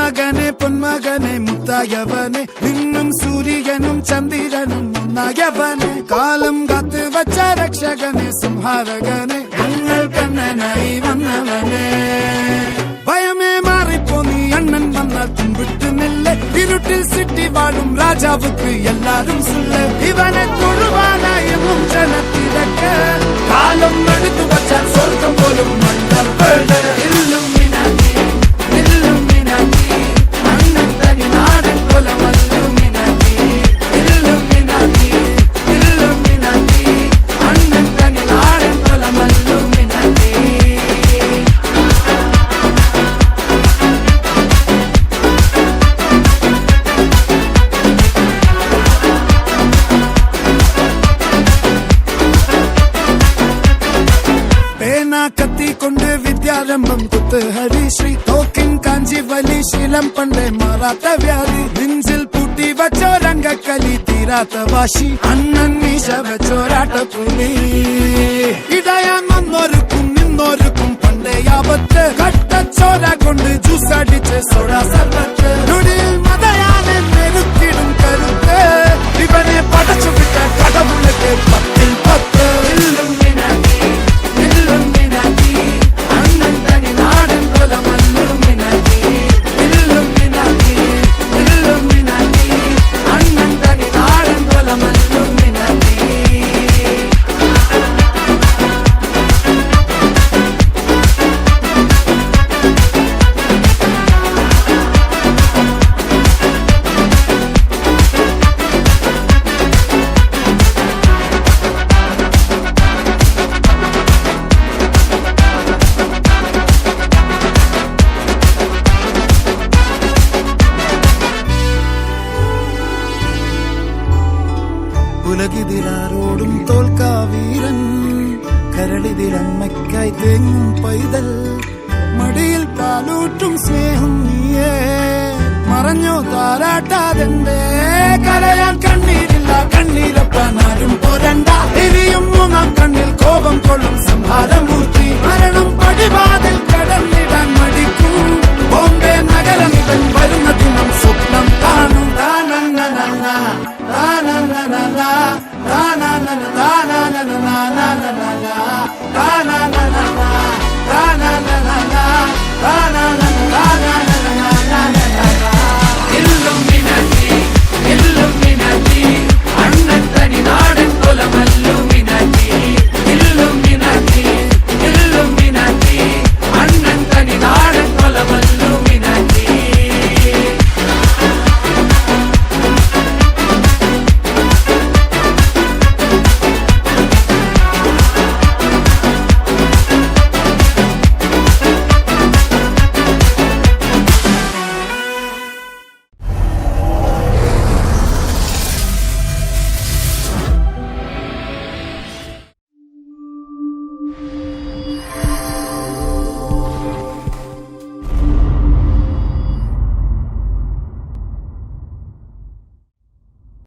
മകനെ പൊന്മകനെ മുത്തായവനെ നിന്നും സൂര്യനും ചന്ദ്രനും ഒന്നായവനെ കാലം കാത്ത് വച്ച രക്ഷകനെ സംഹാരകനെ ഞങ്ങൾ കണ്ണനായി വന്നവനെ ഭയമേ മാറിപ്പോ നീ അണ്ണൻ വന്നാൽ തുമ്പിട്ട് നില്ല ഇരുട്ടിൽ സിറ്റി വാഴും രാജാവുക്ക് എല്ലാരും സുല്ല ഇവനെ തൊഴുവാനായി എന്നും ജനത്തിരക്ക് കാലം എടുത്തു വച്ചാൽ സ്വർഗം പോലും മണ്ണപ്പേട് കത്തിക്കൊണ്ട് വിദ്യാരംഭം കുത്ത് ഹരിശ്രീ തോക്കിൻ കാഞ്ചി വലി ശീലം പണ്ടേ മാറാത്ത വ്യാധി നെഞ്ചിൽ പൂട്ടി വച്ചോരംഗക്കലി തീരാത്ത വാശി അണ്ണൻ മീശ വെച്ചോരാട്ടപ്പുലി ഇടയാൻ വന്നോർക്കും നിന്നോർക്കും പണ്ടേ ആപത്ത് കട്ടച്ചോര കൊണ്ട് ജ്യൂസ് അടിച്ച് സോഡാ സർവത്ത് നൊടിയിൽ മതയാനെ നെരുക്കിടും കരുത്ത് ഇവനെ പടച്ചു വിട്ട കടവുള്ളക്ക് 10-10 ഉലകിതിലാരോടും തോൽക്കാ വീരൻ കരളിതിലമ്മയ്ക്കായി തേങ്ങും പൈതൽ മടിയിൽ പാലൂട്ടും സ്നേഹം നീയേ മറഞ്ഞോ താരാട്ടാതെന്തേ കരയാൻ കണ്ണീരില്ല കണ്ണീരപ്പാൻ ആരും പോരണ്ട ഇനിയും മൂന്നാം കണ്ണിൽ കോപം കൊള്ളും സംഹാരം